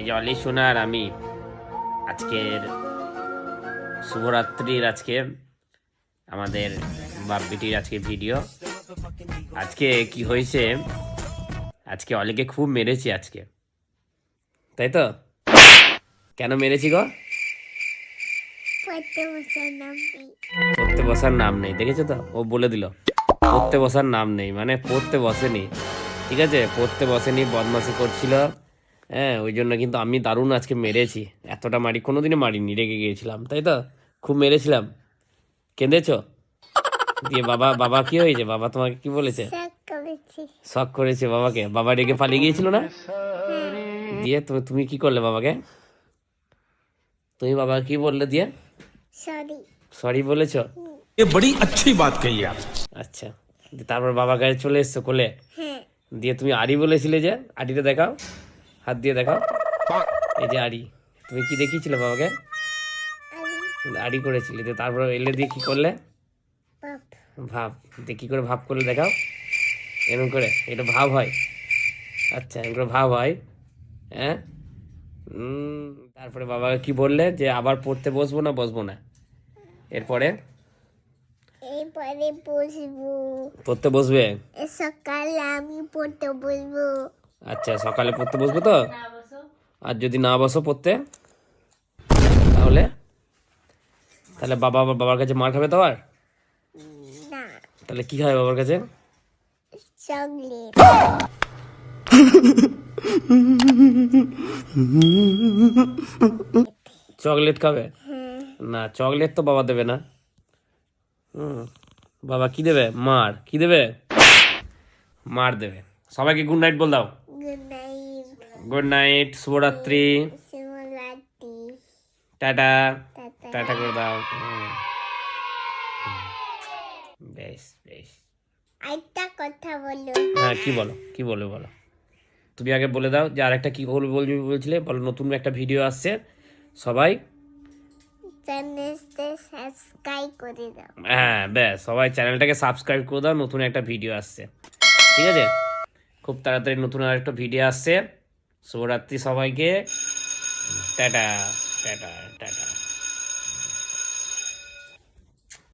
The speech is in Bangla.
জলি সোনার আমি আজকের শুভরাত্রির আজকে আমাদের বাপ বেটির আজকে ভিডিও। আজকে কি হয়েছে, আজকে অলিকে খুব মেরেছি আজকে, তাই তো? কেন মেরেছি গো? পড়তে বসার নাম নেই, দেখেছো তো? ও বলে দিল পড়তে বসার নাম নেই, মানে পড়তে বসেনি, ঠিক আছে? পড়তে বসেনি, বদমাশি করছিল, হ্যাঁ, ওই জন্য কিন্তু আমি দারুণ আজকে মেরেছি। এতটা মারি কোনোদিনও মারিনি, রেগে গিয়েছিলাম, তাই তো? খুব মেরেছিলাম। কেঁদেছো? দিয়ে বাবা বাবা কি হয়েছে? বাবা তোমাকে কি বলেছে? শখ করেছে বাবাকে? বাবা রেগে পালিয়ে গিয়েছিল না? দিয়ে তুমি তুমি কি করলে বাবাকে? তুমি বাবা কি বললে? দিয়ে সরি বলেছো? ये बड़ी अच्छी बात कही आप। আচ্ছা, দিয়ে তারপর বাবার কাছে চলে এসছো কোলে? দিয়ে তুমি আড়ি বলেছিলে যে, আড়িটা দেখাও, হাত দিয়ে দেখাও, এই যে আড়ি। তুমি কি দেখিয়েছিলে বাবাকে? আড়ি করেছিলে, দিয়ে তারপর এলে দিয়ে কি করলে? ভাব। দিয়ে কি করে ভাব করলে দেখাও, এরকম করে, এটা ভাব হয়? আচ্ছা, এরকম করে ভাব হয়, হ্যাঁ। তারপরে বাবাকে কি বললে? যে আবার পড়তে বসবো না, বসবো না। এরপরে বসবো। পড়তে বসবে? সকালে আমি পড়তে বসবো। আচ্ছা, সকালে পড়তে বসবে তো? আর যদি না বসো পড়তে, তাহলে তাহলে বাবা বাবার কাছে মার খাবে তো? আর না, তাহলে কি খাবে বাবার কাছে? চকলেট। চকলেট খাবে? না, চকলেট তো বাবা দেবে না। বাবা কি দেবে? মার। কি দেবে? মার দেবে। সবাইকে গুড নাইট বল দাও। Good night. গুড নাইট, শুভরাত্রি, শুভরাত্রি। টাটা। টাটা। টাটা করে দাও। বেশ বেশ। একটা কথা বলো। হ্যাঁ, কি বলো? কি বলো বলো? তুমি আগে বলে দাও যে আরেকটা কি বলছিলে, বলো। নতুন একটা ভিডিও আসছে, সবাই চ্যানেলটা সাবস্ক্রাইব করে দাও। হ্যাঁ ব্যাস, সবাই চ্যানেলটাকে সাবস্ক্রাইব করে দাও। নতুন একটা ভিডিও আসছে, ঠিক আছে? খুব তাড়াতাড়ি নতুন আর একটা ভিডিও আসছে। শুভরাত্রি সবাইকে। Tata tata tata.